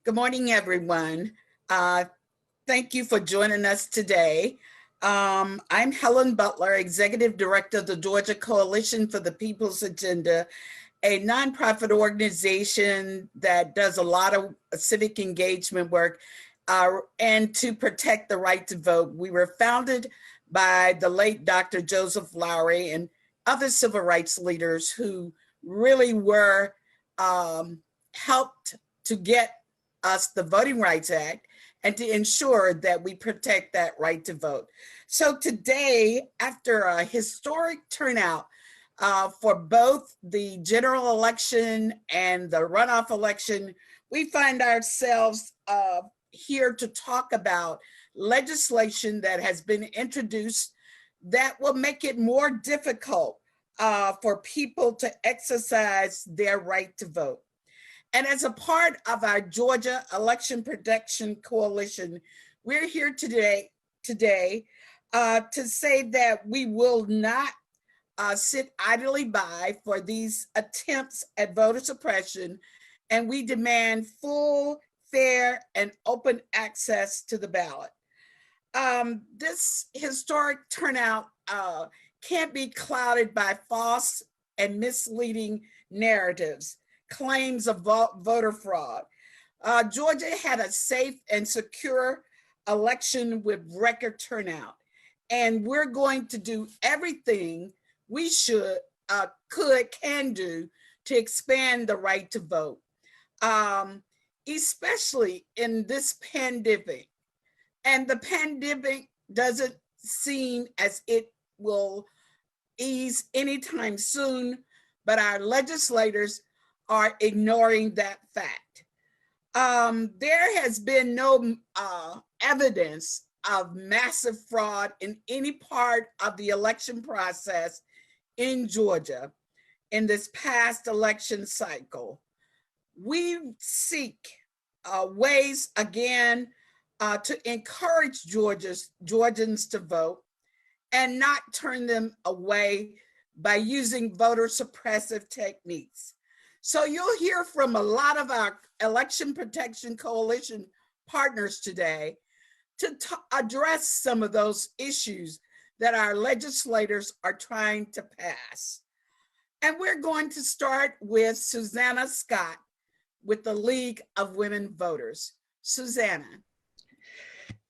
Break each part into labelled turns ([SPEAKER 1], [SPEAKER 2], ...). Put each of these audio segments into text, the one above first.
[SPEAKER 1] Good morning, everyone. Uh, Thank you for joining us today. I'm Helen Butler, Executive Director of the Georgia Coalition for the People's Agenda, a nonprofit organization that does a lot of civic engagement work and to protect the right to vote. We were founded by the late Dr. Joseph Lowery and other civil rights leaders who really were helped to get us the Voting Rights Act and to ensure that we protect that right to vote. So today, after a historic turnout for both the general election and the runoff election, we find ourselves here to talk about legislation that has been introduced that will make it more difficult for people to exercise their right to vote. And as a part of our Georgia Election Protection Coalition, we're here today to say that we will not sit idly by for these attempts at voter suppression, and we demand full, fair, and open access to the ballot. This historic turnout can't be clouded by false and misleading narratives, claims of voter fraud. Georgia had a safe and secure election with record turnout, and we're going to do everything we can do to expand the right to vote, especially in this pandemic. And the pandemic doesn't seem as it will ease anytime soon, but our legislators are ignoring that fact. There has been no evidence of massive fraud in any part of the election process in Georgia in this past election cycle. We seek ways again to encourage Georgians to vote and not turn them away by using voter suppressive techniques. So you'll hear from a lot of our Election Protection Coalition partners today to address some of those issues that our legislators are trying to pass. And we're going to start with Susanna Scott with the League of Women Voters. Susanna.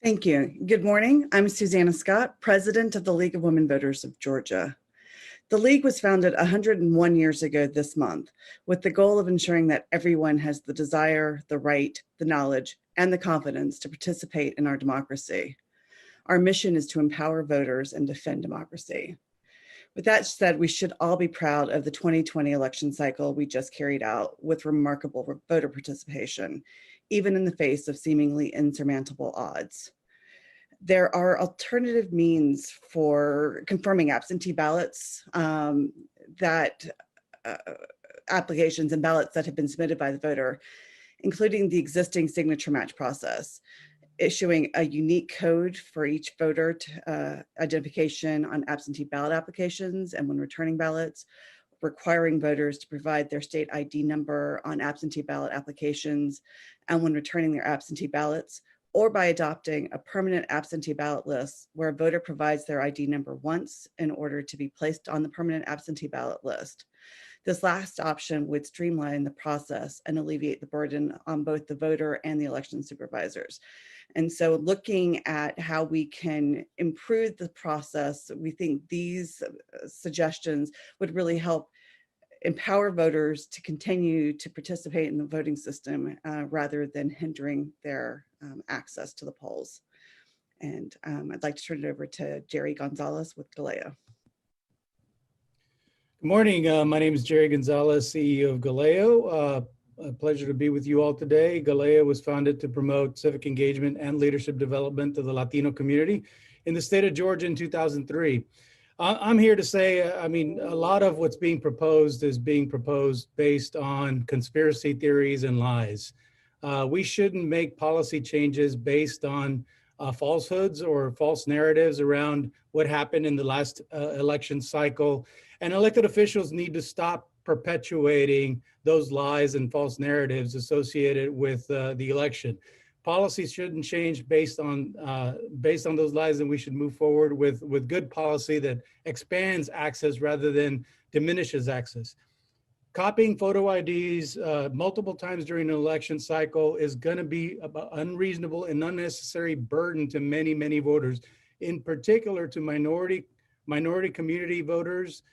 [SPEAKER 2] Thank you. Good morning. I'm Susanna Scott, President of the League of Women Voters of Georgia. The League was founded 101 years ago this month with the goal of ensuring that everyone has the desire, the right, the knowledge, and the confidence to participate in our democracy. Our mission is to empower voters and defend democracy. With that said, we should all be proud of the 2020 election cycle we just carried out with remarkable voter participation, even in the face of seemingly insurmountable odds. There are alternative means for confirming absentee ballots applications and ballots that have been submitted by the voter, including the existing signature match process, issuing a unique code for each voter to, identification on absentee ballot applications and when returning ballots, requiring voters to provide their state ID number on absentee ballot applications and when returning their absentee ballots, or by adopting a permanent absentee ballot list where a voter provides their ID number once in order to be placed on the permanent absentee ballot list. This last option would streamline the process and alleviate the burden on both the voter and the election supervisors. And so looking at how we can improve the process, we think these suggestions would really help empower voters to continue to participate in the voting system rather than hindering their access to the polls. And I'd like to turn it over to Jerry Gonzalez with GALEO.
[SPEAKER 3] Good morning. My name is Jerry Gonzalez, CEO of GALEO. A pleasure to be with you all today. GALEO was founded to promote civic engagement and leadership development of the Latino community in the state of Georgia in 2003. I'm here to say, a lot of what's being proposed is being proposed based on conspiracy theories and lies. We shouldn't make policy changes based on falsehoods or false narratives around what happened in the last election cycle. And elected officials need to stop perpetuating those lies and false narratives associated with the election. Policies shouldn't change based on those lies, and we should move forward with good policy that expands access rather than diminishes access. Copying photo IDs multiple times during an election cycle is going to be an unreasonable and unnecessary burden to many, many voters, in particular to minority community voters,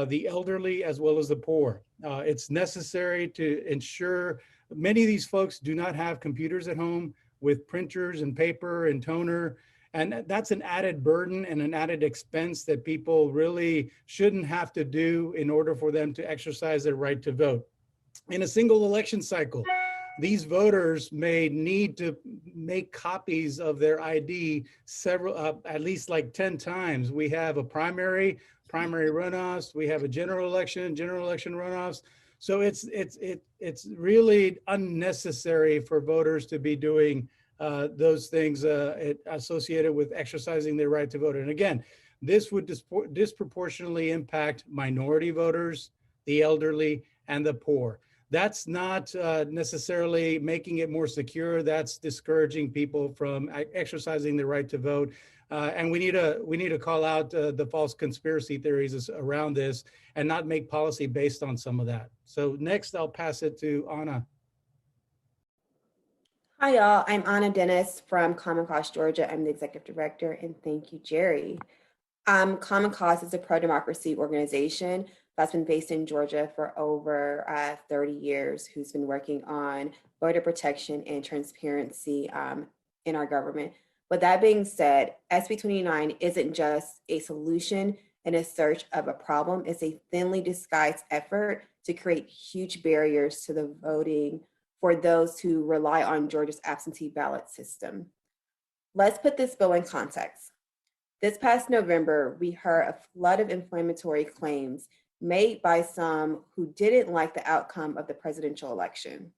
[SPEAKER 3] the elderly, as well as the poor. It's necessary to ensure many of these folks do not have computers at home with printers and paper and toner. And that's an added burden and an added expense that people really shouldn't have to do in order for them to exercise their right to vote. In a single election cycle, these voters may need to make copies of their ID several, at least like 10 times. We have a primary runoffs. We have a general election runoffs. So it's really unnecessary for voters to be doing those things associated with exercising their right to vote. And again, this would disproportionately impact minority voters, the elderly, and the poor. That's not necessarily making it more secure. That's discouraging people from exercising their right to vote. And we need to call out the false conspiracy theories around this and not make policy based on some of that. So next, I'll pass it to Anna.
[SPEAKER 4] Hi, y'all. I'm Anna Dennis from Common Cause Georgia. I'm the executive director, and thank you, Jerry. Common Cause is a pro-democracy organization that's been based in Georgia for over 30 years, who's been working on voter protection and transparency in our government. With that being said, SB 29 isn't just a solution in a search of a problem. It's a thinly disguised effort to create huge barriers to the voting for those who rely on Georgia's absentee ballot system. Let's put this bill in context. This past November, we heard a flood of inflammatory claims made by some who didn't like the outcome of the presidential election.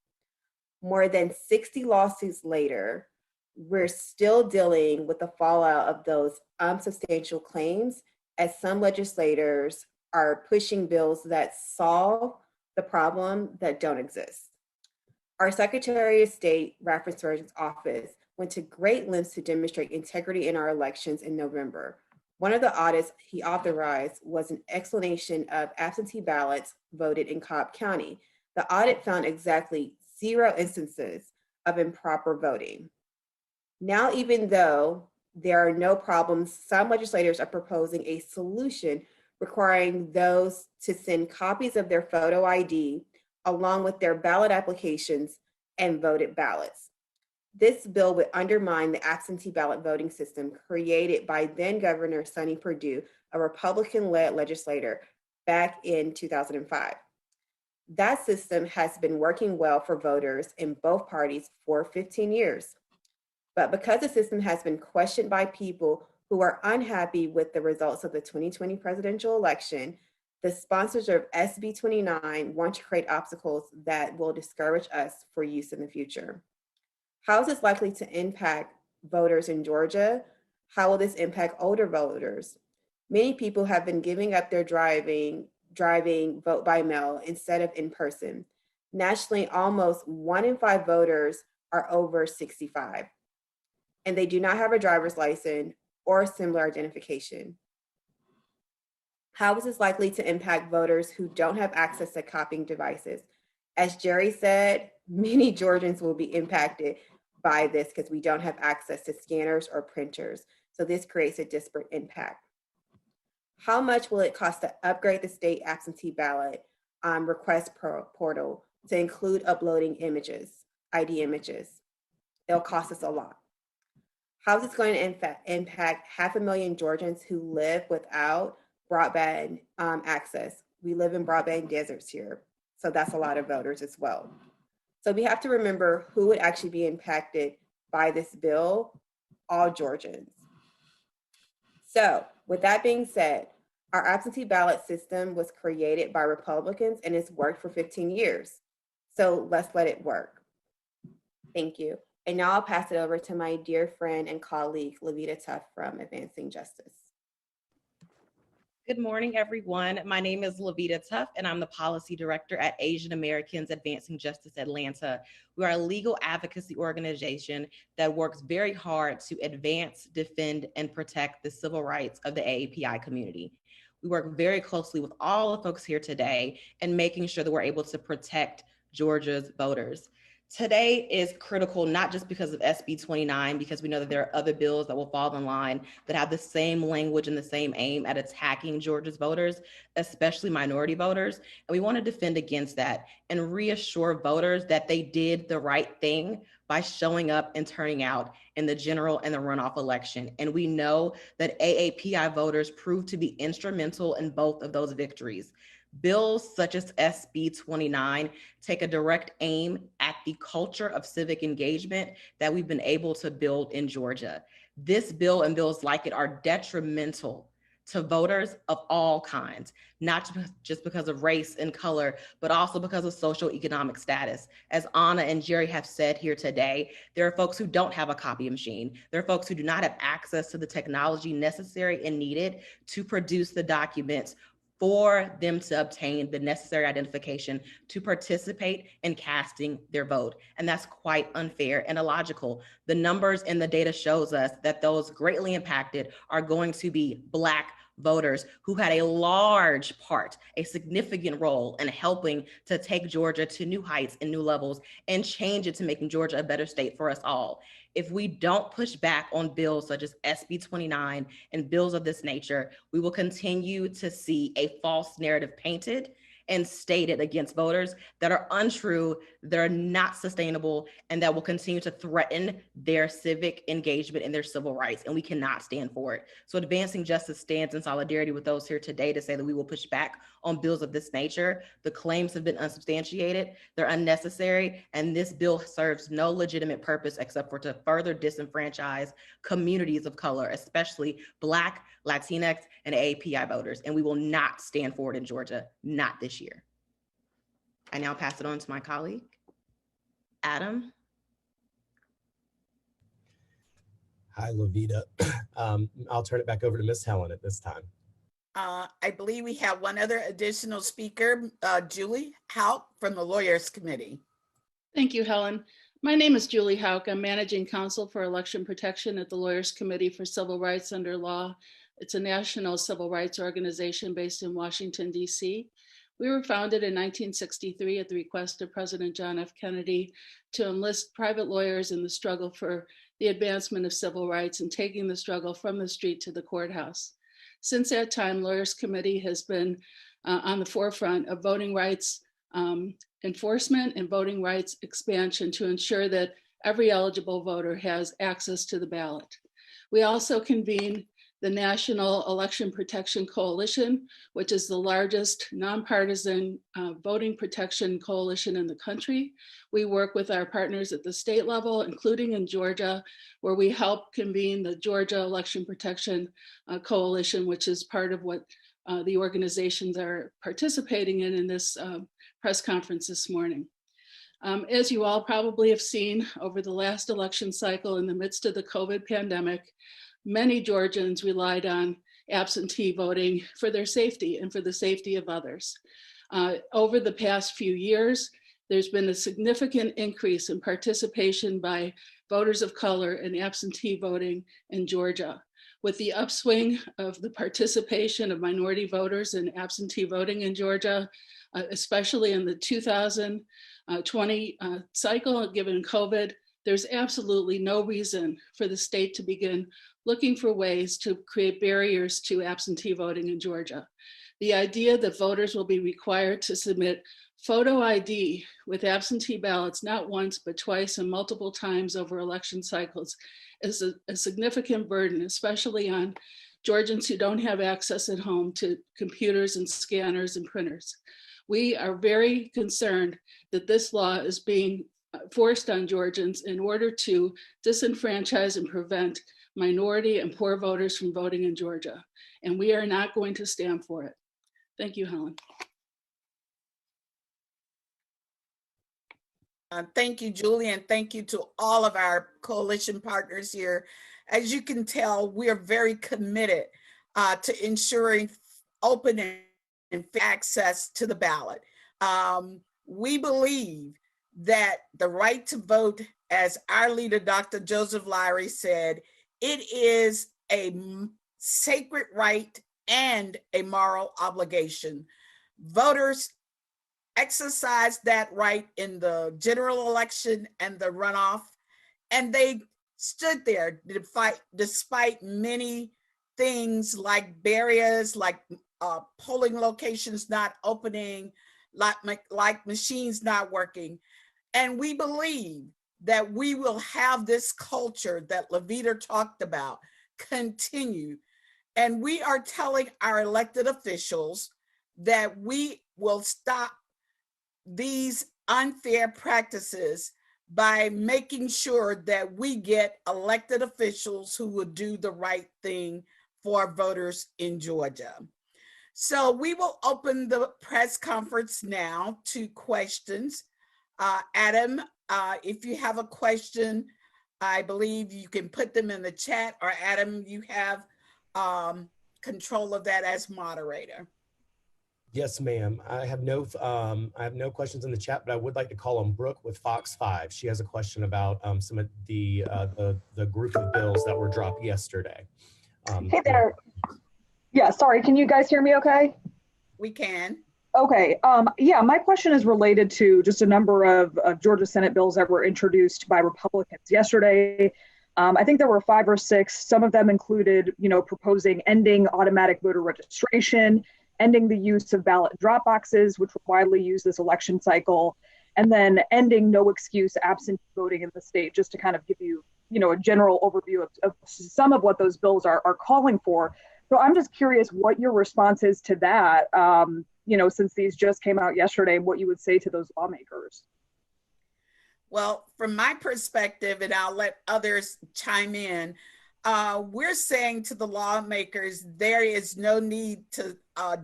[SPEAKER 4] More than 60 lawsuits later, we're still dealing with the fallout of those unsubstantial claims, as some legislators are pushing bills that solve the problem that don't exist. Our Secretary of State, Raffensperger's office, went to great lengths to demonstrate integrity in our elections in November. One of the audits he authorized was an explanation of absentee ballots voted in Cobb County. The audit found exactly 0 instances of improper voting. Now, even though there are no problems, some legislators are proposing a solution requiring those to send copies of their photo ID along with their ballot applications and voted ballots. This bill would undermine the absentee ballot voting system created by then Governor Sonny Perdue, a Republican-led legislator, back in 2005. That system has been working well for voters in both parties for 15 years. But because the system has been questioned by people who are unhappy with the results of the 2020 presidential election, the sponsors of SB 29 want to create obstacles that will discourage us for use in the future. How is this likely to impact voters in Georgia? How will this impact older voters? Many people have been giving up their driving vote by mail instead of in person. Nationally, almost 1 in 5 voters are over 65, and they do not have a driver's license or similar identification. How is this likely to impact voters who don't have access to copying devices? As Jerry said, many Georgians will be impacted by this because we don't have access to scanners or printers. So this creates a disparate impact. How much will it cost to upgrade the state absentee ballot request portal to include uploading images, ID images? It'll cost us a lot. How is this going to impact 500,000 Georgians who live without broadband access? We live in broadband deserts here, so that's a lot of voters as well. So we have to remember who would actually be impacted by this bill: all Georgians. So with that being said, our absentee ballot system was created by Republicans and it's worked for 15 years. So let's let it work. Thank you. And now I'll pass it over to my dear friend and colleague, Levita Tuff from Advancing Justice.
[SPEAKER 5] Good morning, everyone. My name is Lavita Tuff, and I'm the Policy Director at Asian Americans Advancing Justice Atlanta. We are a legal advocacy organization that works very hard to advance, defend, and protect the civil rights of the AAPI community. We work very closely with all the folks here today and making sure that we're able to protect Georgia's voters. Today is critical, not just because of SB 29, because we know that there are other bills that will fall in line that have the same language and the same aim at attacking Georgia's voters, especially minority voters. And we want to defend against that and reassure voters that they did the right thing by showing up and turning out in the general and the runoff election. And we know that AAPI voters proved to be instrumental in both of those victories. Bills such as SB 29 take a direct aim at the culture of civic engagement that we've been able to build in Georgia. This bill and bills like it are detrimental to voters of all kinds, not just because of race and color, but also because of socioeconomic status. As Anna and Jerry have said here today, there are folks who don't have a copy machine. There are folks who do not have access to the technology necessary and needed to produce the documents for them to obtain the necessary identification to participate in casting their vote. And that's quite unfair and illogical. The numbers and the data shows us that those greatly impacted are going to be Black voters who had a large part, a significant role in helping to take Georgia to new heights and new levels and change it to making Georgia a better state for us all. If we don't push back on bills such as SB 29 and bills of this nature, we will continue to see a false narrative painted and stated against voters that are untrue, that are not sustainable, and that will continue to threaten their civic engagement and their civil rights, and we cannot stand for it. So Advancing Justice stands in solidarity with those here today to say that we will push back on bills of this nature. The claims have been unsubstantiated, they're unnecessary, and this bill serves no legitimate purpose except for to further disenfranchise communities of color, especially Black, Latinx, and AAPI voters, and we will not stand for it in Georgia, not this year. I now pass it on to my colleague, Adam.
[SPEAKER 6] Hi, Lavita. I'll turn it back over to Ms. Helen at this time.
[SPEAKER 1] I believe we have one other additional speaker, Julie Houck from the Lawyers Committee.
[SPEAKER 7] Thank you, Helen. My name is Julie Houck. I'm Managing Counsel for Election Protection at the Lawyers Committee for Civil Rights Under Law. It's a national civil rights organization based in Washington, D.C. We were founded in 1963 at the request of President John F. Kennedy to enlist private lawyers in the struggle for the advancement of civil rights and taking the struggle from the street to the courthouse. Since that time, Lawyers Committee has been on the forefront of voting rights enforcement and voting rights expansion to ensure that every eligible voter has access to the ballot. We also convene the National Election Protection Coalition, which is the largest nonpartisan voting protection coalition in the country. We work with our partners at the state level, including in Georgia, where we help convene the Georgia Election Protection Coalition, which is part of what the organizations are participating in this press conference this morning. As you all probably have seen over the last election cycle in the midst of the COVID pandemic, many Georgians relied on absentee voting for their safety and for the safety of others. Over the past few years, there's been a significant increase in participation by voters of color in absentee voting in Georgia. With the upswing of the participation of minority voters in absentee voting in Georgia, especially in the 2020 cycle, given COVID, there's absolutely no reason for the state to begin looking for ways to create barriers to absentee voting in Georgia. The idea that voters will be required to submit photo ID with absentee ballots not once, but twice and multiple times over election cycles is a significant burden, especially on Georgians who don't have access at home to computers and scanners and printers. We are very concerned that this law is being forced on Georgians in order to disenfranchise and prevent minority and poor voters from voting in Georgia. And we are not going to stand for it. Thank you, Helen.
[SPEAKER 1] Thank you, Julie, and thank you to all of our coalition partners here. As you can tell, we are very committed to ensuring open and fair access to the ballot. We believe that the right to vote, as our leader, Dr. Joseph Lowry, said, it is a sacred right and a moral obligation. Voters exercised that right in the general election and the runoff, and they stood there despite many things like barriers, like polling locations not opening, like machines not working. And we believe that we will have this culture that Levita talked about continue. And we are telling our elected officials that we will stop these unfair practices by making sure that we get elected officials who will do the right thing for voters in Georgia. So we will open the press conference now to questions. Adam, if you have a question, I believe you can put them in the chat, or Adam, you have control of that as moderator.
[SPEAKER 6] Yes, ma'am. I have no questions in the chat, but I would like to call on Brooke with Fox 5. She has a question about some of the group of bills that were dropped yesterday.
[SPEAKER 8] Hey there. Yeah, sorry. Can you guys hear me okay?
[SPEAKER 1] We can.
[SPEAKER 8] Okay. Yeah, my question is related to just a number of Georgia Senate bills that were introduced by Republicans yesterday. I think there were 5 or 6. Some of them included, proposing ending automatic voter registration, ending the use of ballot drop boxes, which were widely used this election cycle, and then ending no excuse absentee voting in the state, just to kind of give you, a general overview of some of what those bills are calling for. So I'm just curious what your response is to that, since these just came out yesterday, and what you would say to those lawmakers.
[SPEAKER 1] Well, from my perspective, and I'll let others chime in, we're saying to the lawmakers, there is no need to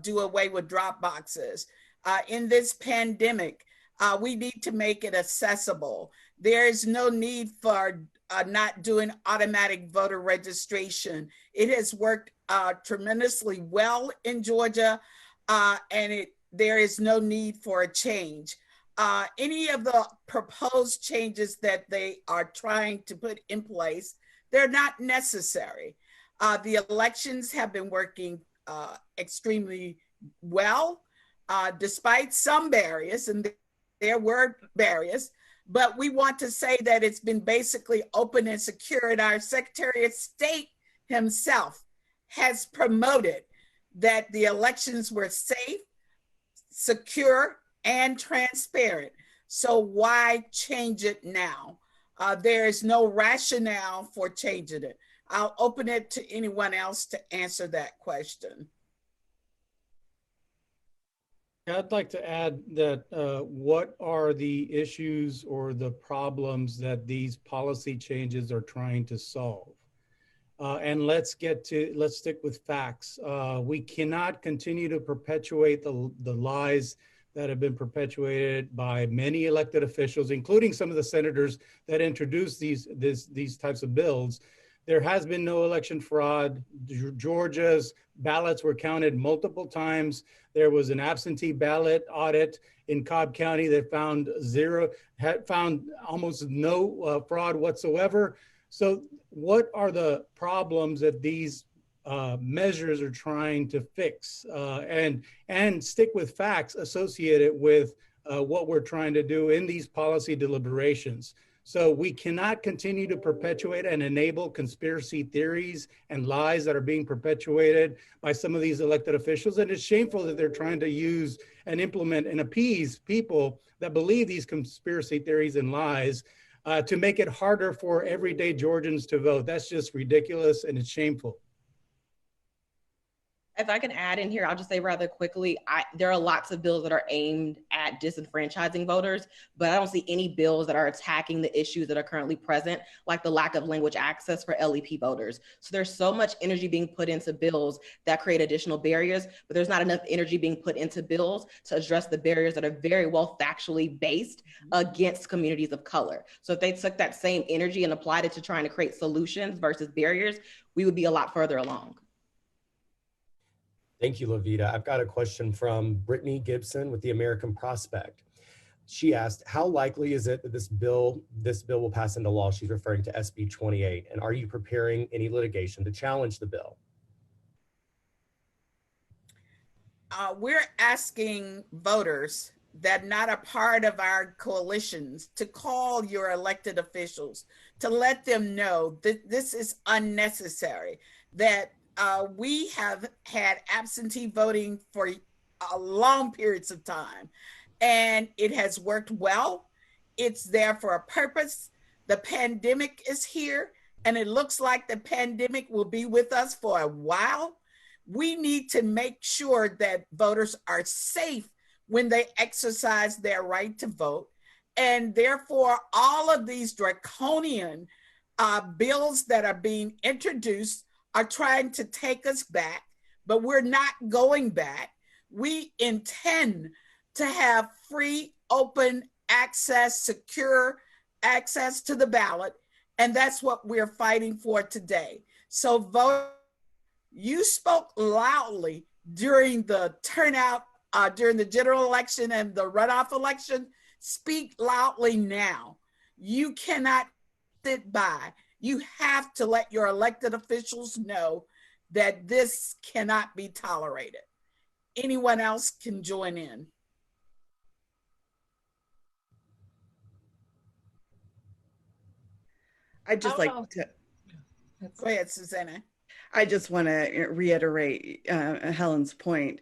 [SPEAKER 1] do away with drop boxes. In this pandemic, we need to make it accessible. There is no need for not doing automatic voter registration. It has worked tremendously well in Georgia, and there is no need for a change. Any of the proposed changes that they are trying to put in place, they're not necessary. The elections have been working extremely well, despite some barriers, and there were barriers, but we want to say that it's been basically open and secure, and our Secretary of State himself has promoted that the elections were safe, secure, and transparent. So why change it now? There is no rationale for changing it. I'll open it to anyone else to answer that question.
[SPEAKER 3] I'd like to add that what are the issues or the problems that these policy changes are trying to solve? And let's stick with facts. We cannot continue to perpetuate the lies that have been perpetuated by many elected officials, including some of the senators that introduced these types of bills. There has been no election fraud. Georgia's ballots were counted multiple times. There was an absentee ballot audit in Cobb County that found almost no fraud whatsoever. So what are the problems that these measures are trying to fix and stick with facts associated with what we're trying to do in these policy deliberations? So we cannot continue to perpetuate and enable conspiracy theories and lies that are being perpetuated by some of these elected officials. And it's shameful that they're trying to use and implement and appease people that believe these conspiracy theories and lies to make it harder for everyday Georgians to vote. That's just ridiculous, and it's shameful.
[SPEAKER 5] If I can add in here, I'll just say rather quickly, there are lots of bills that are aimed at disenfranchising voters, but I don't see any bills that are attacking the issues that are currently present, like the lack of language access for LEP voters. So there's so much energy being put into bills that create additional barriers, but there's not enough energy being put into bills to address the barriers that are very well factually based against communities of color. So if they took that same energy and applied it to trying to create solutions versus barriers, we would be a lot further along.
[SPEAKER 6] Thank you, Lavita. I've got a question from Brittany Gibson with the American Prospect. She asked, how likely is it that this bill will pass into law? She's referring to SB 28. And are you preparing any litigation to challenge the bill?
[SPEAKER 1] We're asking voters that not a part of our coalitions to call your elected officials to let them know that this is unnecessary, that we have had absentee voting for long periods of time, and it has worked well. It's there for a purpose. The pandemic is here, and it looks like the pandemic will be with us for a while. We need to make sure that voters are safe when they exercise their right to vote. And therefore, all of these draconian bills that are being introduced are trying to take us back, but we're not going back. We intend to have free, open access, secure access to the ballot, and that's what we're fighting for today. So vote. You spoke loudly during the turnout, during the general election and the runoff election. Speak loudly now. You cannot sit by. You have to let your elected officials know that this cannot be tolerated. Anyone else can join in.
[SPEAKER 2] I'd just like to.
[SPEAKER 1] Go ahead, Susanna.
[SPEAKER 2] I just want to reiterate Helen's point.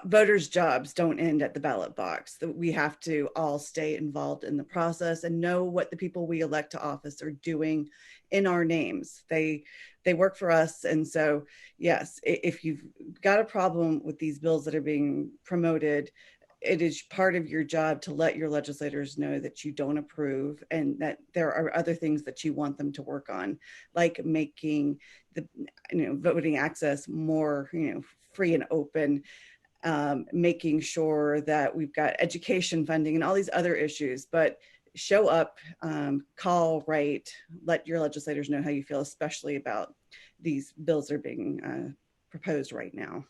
[SPEAKER 2] Voters' jobs don't end at the ballot box. We have to all stay involved in the process and know what the people we elect to office are doing in our names. They work for us. And so, yes, if you've got a problem with these bills that are being promoted, it is part of your job to let your legislators know that you don't approve and that there are other things that you want them to work on, like making the voting access more free and open, making sure that we've got education funding and all these other issues. But show up, call, write, let your legislators know how you feel, especially about these bills that are being proposed right now.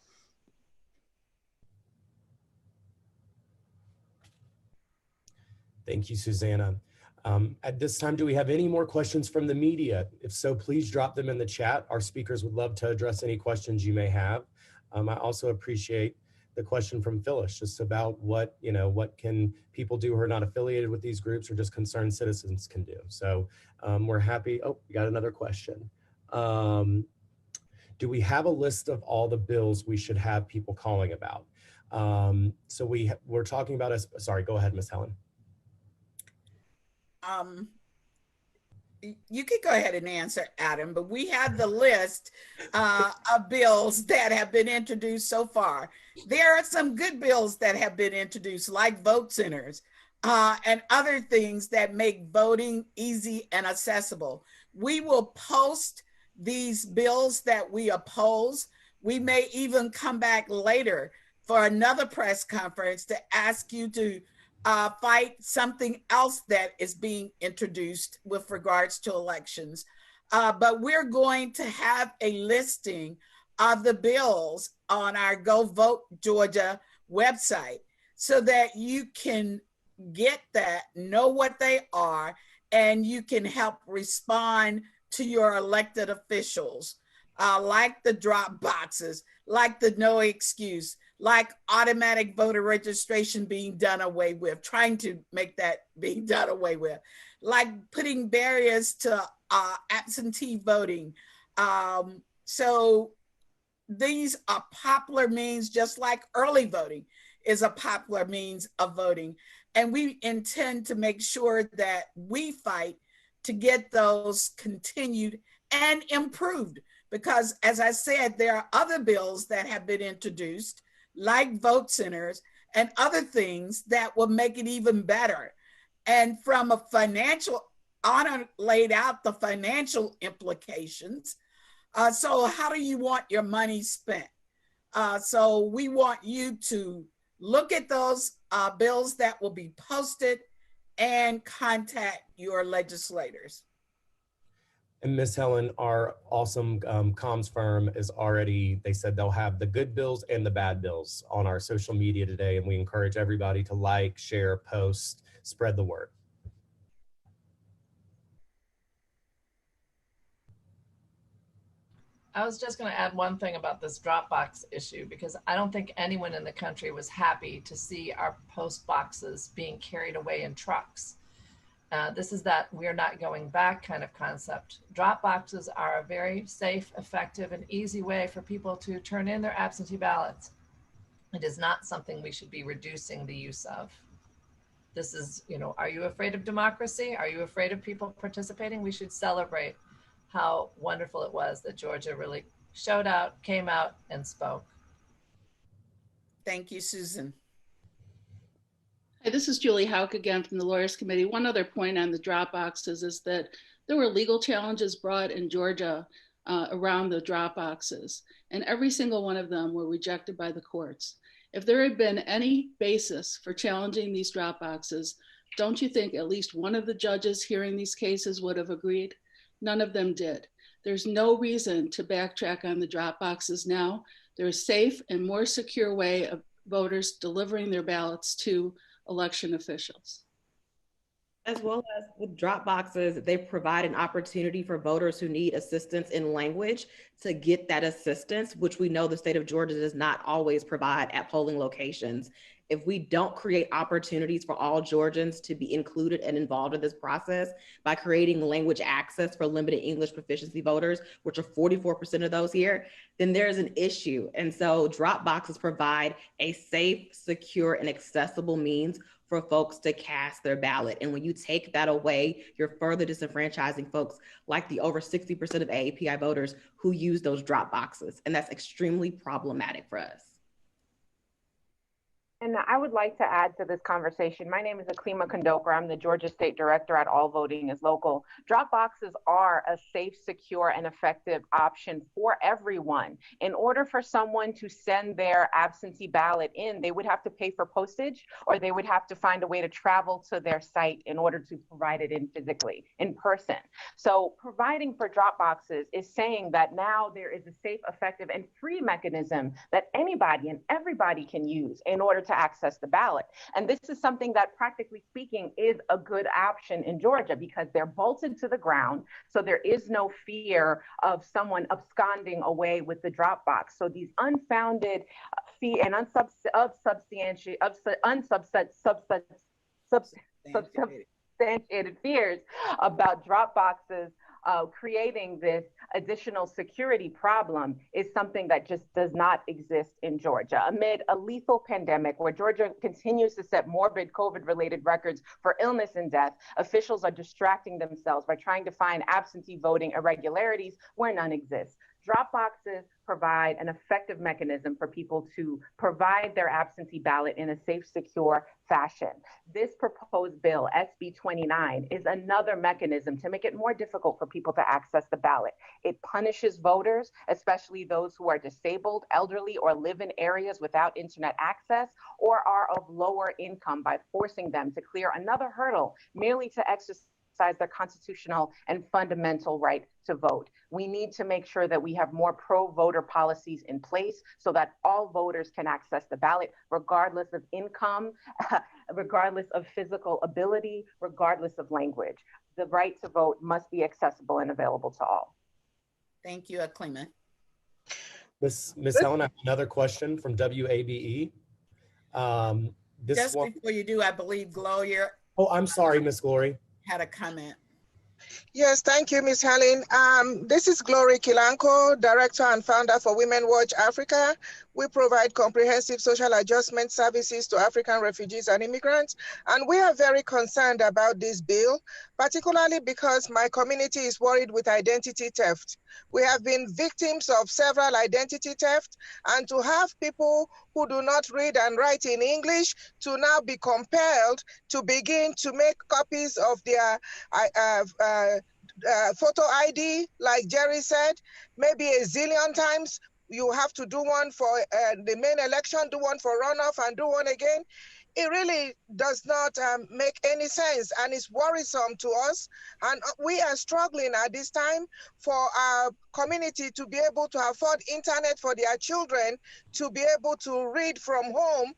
[SPEAKER 6] Thank you, Susanna. At this time, do we have any more questions from the media? If so, please drop them in the chat. Our speakers would love to address any questions you may have. I also appreciate the question from Phyllis, just about what can people do who are not affiliated with these groups or just concerned citizens can do. So we're happy. Oh, we got another question. Do we have a list of all the bills we should have people calling about? So we're talking about, sorry, go ahead, Ms. Helen.
[SPEAKER 1] You could go ahead and answer, Adam, but we have the list of bills that have been introduced so far. There are some good bills that have been introduced, like vote centers and other things that make voting easy and accessible. We will post these bills that we oppose. We may even come back later for another press conference to ask you to fight something else that is being introduced with regards to elections. But we're going to have a listing of the bills on our Go Vote Georgia website so that you can get that, know what they are, and you can help respond to your elected officials, like the drop boxes, like the no excuse, like automatic voter registration being done away with, trying to make that being done away with, like putting barriers to absentee voting. So these are popular means, just like early voting is a popular means of voting. And we intend to make sure that we fight to get those continued and improved. Because as I said, there are other bills that have been introduced, like vote centers and other things that will make it even better. And from a financial, Anna laid out the financial implications. So how do you want your money spent? So we want you to look at those bills that will be posted and contact your legislators.
[SPEAKER 6] And Miss Helen, our awesome comms firm is already, they said they'll have the good bills and the bad bills on our social media today. And we encourage everybody to like, share, post, spread the word.
[SPEAKER 9] I was just going to add one thing about this Dropbox issue, because I don't think anyone in the country was happy to see our post boxes being carried away in trucks. This is that we're not going back kind of concept. Drop boxes are a very safe, effective, and easy way for people to turn in their absentee ballots. It is not something we should be reducing the use of. This is, you know, are you afraid of democracy? Are you afraid of people participating? We should celebrate how wonderful it was that Georgia really showed out, came out, and spoke.
[SPEAKER 1] Thank you, Susan.
[SPEAKER 7] Hi, this is Julie Hauk again from the Lawyers Committee. One other point on the drop boxes is that there were legal challenges brought in Georgia around the drop boxes, and every single one of them were rejected by the courts. If there had been any basis for challenging these drop boxes, don't you think at least one of the judges hearing these cases would have agreed? None of them did. There's no reason to backtrack on the drop boxes now. They're a safe and more secure way of voters delivering their ballots to election officials.
[SPEAKER 5] As well as with drop boxes, they provide an opportunity for voters who need assistance in language to get that assistance, which we know the state of Georgia does not always provide at polling locations. If we don't create opportunities for all Georgians to be included and involved in this process by creating language access for limited English proficiency voters, which are 44% of those here, then there's an issue. And so drop boxes provide a safe, secure, and accessible means for folks to cast their ballot. And when you take that away, you're further disenfranchising folks like the over 60% of AAPI voters who use those drop boxes. And that's extremely problematic for us.
[SPEAKER 10] And I would like to add to this conversation. My name is Aklima Kondoker. I'm the Georgia State Director at All Voting is Local. Drop boxes are a safe, secure, and effective option for everyone. In order for someone to send their absentee ballot in, they would have to pay for postage, or they would have to find a way to travel to their site in order to provide it in physically, in person. So providing for drop boxes is saying that now there is a safe, effective, and free mechanism that anybody and everybody can use in order to access the ballot. And this is something that, practically speaking, is a good option in Georgia because they're bolted to the ground. So there is no fear of someone absconding away with the drop box. So these unfounded fee and unsubstantiated fears about drop boxes creating this additional security problem is something that just does not exist in Georgia. Amid a lethal pandemic where Georgia continues to set morbid COVID-related records for illness and death, officials are distracting themselves by trying to find absentee voting irregularities where none exist. Drop boxes provide an effective mechanism for people to provide their absentee ballot in a safe, secure fashion. This proposed bill, SB 29, is another mechanism to make it more difficult for people to access the ballot. It punishes voters, especially those who are disabled, elderly, or live in areas without internet access or are of lower income, by forcing them to clear another hurdle merely to exercise their constitutional and fundamental right to vote. We need to make sure that we have more pro-voter policies in place so that all voters can access the ballot, regardless of income, regardless of physical ability, regardless of language. The right to vote must be accessible and available to all.
[SPEAKER 1] Thank you, Aklima.
[SPEAKER 6] Miss Helen, I have another question from WABE.
[SPEAKER 1] Just before you do, I believe Gloria.
[SPEAKER 6] Oh, I'm sorry, Miss Glory.
[SPEAKER 1] Had a comment.
[SPEAKER 11] Yes, thank you, Ms. Helen. This is Glory Kilanko, Director and Founder for Women Watch Africa. We provide comprehensive social adjustment services to African refugees and immigrants. And we are very concerned about this bill, particularly because my community is worried with identity theft. We have been victims of several identity theft, and to have people who do not read and write in English to now be compelled to begin to make copies of their photo ID, like Jerry said, maybe a zillion times. You have to do one for the main election, do one for runoff, and do one again. it really does not make any sense, and it's worrisome to us. And we are struggling at this time for our community to be able to afford internet for their children, to be able to read from home,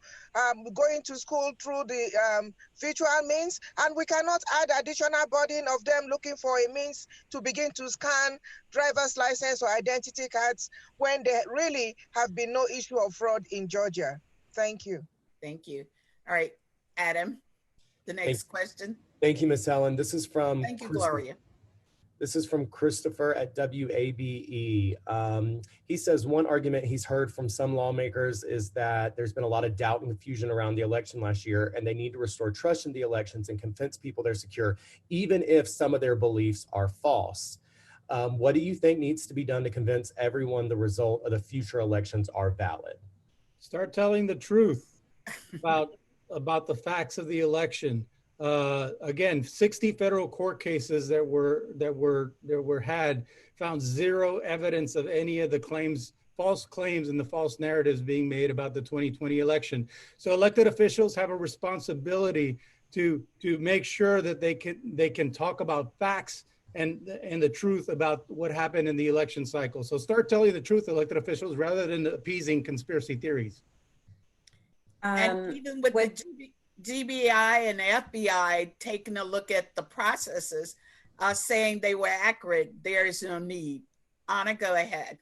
[SPEAKER 11] going to school through the virtual means. And we cannot add additional burden of them looking for a means to begin to scan driver's license or identity cards when there really have been no issue of fraud in Georgia. Thank you.
[SPEAKER 1] Thank you. All right, Adam, the next question.
[SPEAKER 6] Thank you, Ms. Helen. This is from
[SPEAKER 1] Thank you, Gloria.
[SPEAKER 6] This is from Christopher at WABE. He says one argument he's heard from some lawmakers is that there's been a lot of doubt and confusion around the election last year, and they need to restore trust in the elections and convince people they're secure, even if some of their beliefs are false. What do you think needs to be done to convince everyone the result of the future elections are valid?
[SPEAKER 3] Start telling the truth about the facts of the election. Again, 60 federal court cases that were had found zero evidence of any of the false claims and the false narratives being made about the 2020 election. So elected officials have a responsibility to make sure that they can talk about facts and the truth about what happened in the election cycle. So start telling the truth, elected officials, rather than appeasing conspiracy theories.
[SPEAKER 1] And even with the GBI and the FBI taking a look at the processes, saying they were accurate, there is no need. Anna, go ahead.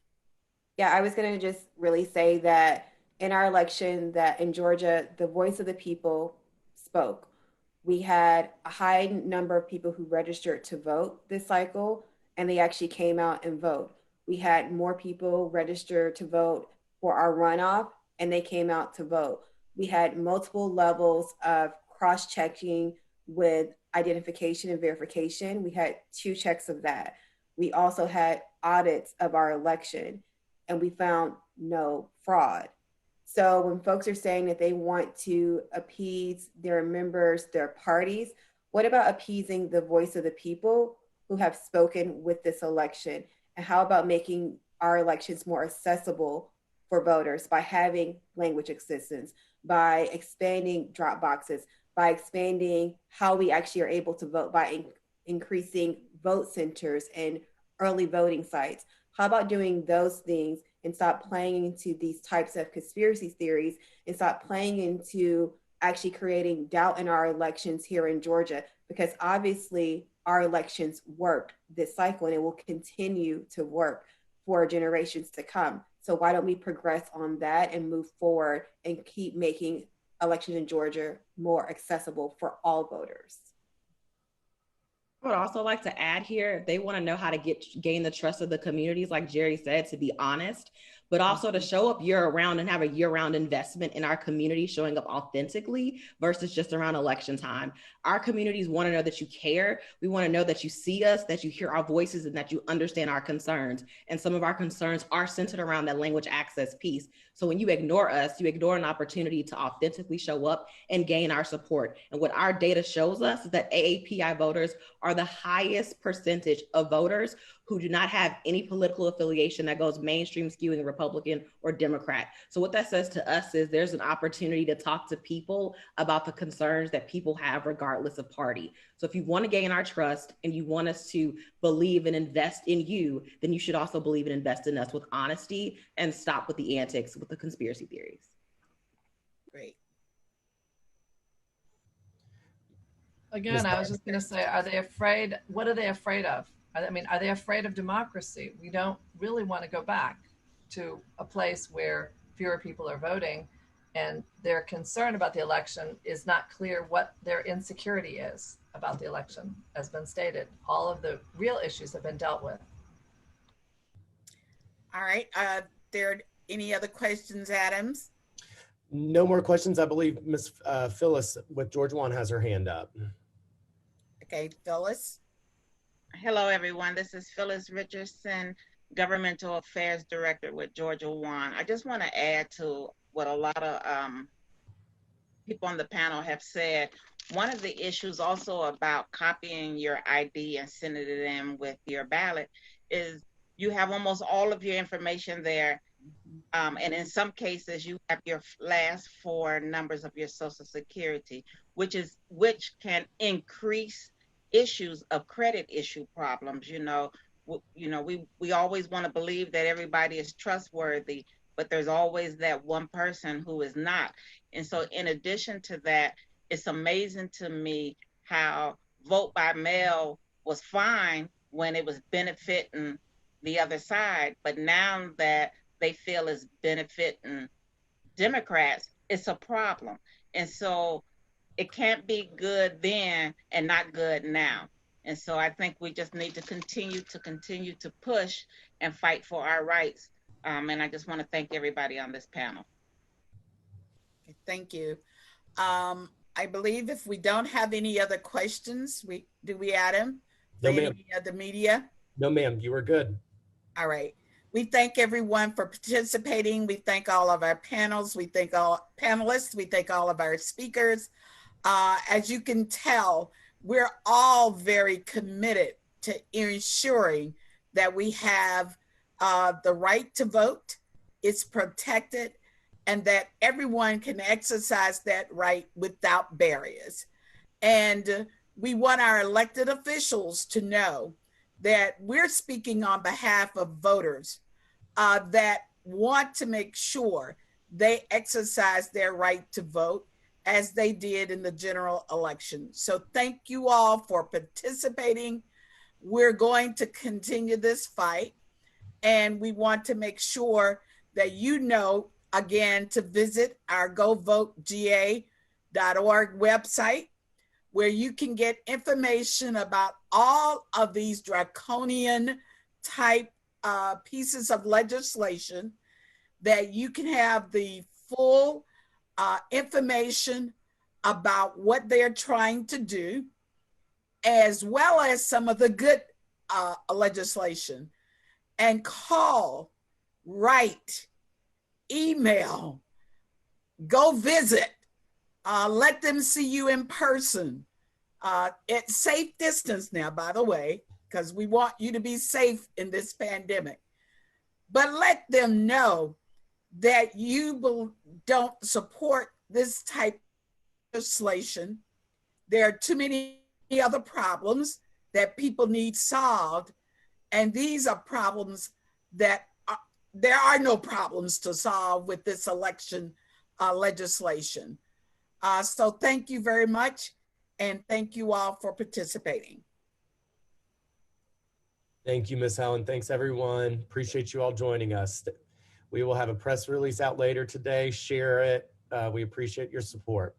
[SPEAKER 4] Yeah, I was going to just really say that in our election, that in Georgia, the voice of the people spoke. We had a high number of people who registered to vote this cycle, and they actually came out and vote. We had more people register to vote for our runoff, and they came out to vote. We had multiple levels of cross-checking with identification and verification. We had 2 checks of that. We also had audits of our election, and we found no fraud. So when folks are saying that they want to appease their members, their parties, what about appeasing the voice of the people who have spoken with this election? And how about making our elections more accessible for voters by having language assistance, by expanding drop boxes, by expanding how we actually are able to vote, by increasing vote centers and early voting sites? How about doing those things and stop playing into these types of conspiracy theories and stop playing into actually creating doubt in our elections here in Georgia? Because obviously our elections worked this cycle and it will continue to work for generations to come. So why don't we progress on that and move forward and keep making elections in Georgia more accessible for all voters?
[SPEAKER 5] I would also like to add here, they want to know how to gain the trust of the communities, like Jerry said, to be honest, but also to show up year-round and have a year-round investment in our community, showing up authentically versus just around election time. Our communities want to know that you care. We want to know that you see us, that you hear our voices, and that you understand our concerns. And some of our concerns are centered around that language access piece. So when you ignore us, you ignore an opportunity to authentically show up and gain our support. And what our data shows us is that AAPI voters are the highest percentage of voters who do not have any political affiliation that goes mainstream skewing Republican or Democrat. So what that says to us is there's an opportunity to talk to people about the concerns that people have regardless of party. So if you want to gain our trust and you want us to believe and invest in you, then you should also believe and invest in us with honesty and stop with the antics, with the conspiracy theories.
[SPEAKER 1] Great.
[SPEAKER 9] Again, I was just going to say, are they afraid? What are they afraid of? I mean, are they afraid of democracy? We don't really want to go back to a place where fewer people are voting, and their concern about the election is not clear what their insecurity is about the election, has been stated. All of the real issues have been dealt with.
[SPEAKER 1] All right. There any other questions, Adams?
[SPEAKER 6] No more questions. I believe Ms. Phyllis with George One has her hand up.
[SPEAKER 1] Okay, Phyllis.
[SPEAKER 12] Hello, everyone. This is Phyllis Richardson, Governmental Affairs Director with Georgia One. I just want to add to what a lot of people on the panel have said. One of the issues also about copying your ID and sending it in with your ballot is you have almost all of your information there, And in some cases, you have your last four numbers of your social security, which can increase issues of credit issue problems. We always want to believe that everybody is trustworthy, but there's always that one person who is not. And so in addition to that, it's amazing to me how vote by mail was fine when it was benefiting the other side, but now that they feel is benefiting Democrats, it's a problem. And so it can't be good then and not good now. And so I think we just need to continue to push and fight for our rights. And I just want to thank everybody on this panel.
[SPEAKER 1] Thank you. I believe if we don't have any other questions, do we, Adam?
[SPEAKER 6] No, ma'am.
[SPEAKER 1] Any other media?
[SPEAKER 6] No, ma'am. You were good.
[SPEAKER 1] All right. We thank everyone for participating. We thank all of our panels. We thank all panelists. We thank all of our speakers. As you can tell, we're all very committed to ensuring that we have the right to vote, it's protected, and that everyone can exercise that right without barriers. And we want our elected officials to know that we're speaking on behalf of voters that want to make sure they exercise their right to vote as they did in the general election. So thank you all for participating. We're going to continue this fight, and we want to make sure that you know, again, to visit our govotega.org website, where you can get information about all of these draconian type pieces of legislation, that you can have the full information about what they're trying to do, as well as some of the good legislation. And call, write, email, go visit, let them see you in person. At safe distance now, by the way, because we want you to be safe in this pandemic. But let them know that you don't support this type of legislation. There are too many other problems that people need solved. And these are problems that there are no problems to solve with this election legislation. So thank you very much. And thank you all for participating.
[SPEAKER 6] Thank you, Ms. Helen. Thanks, everyone. Appreciate you all joining us. We will have a press release out later today. Share it. We appreciate your support.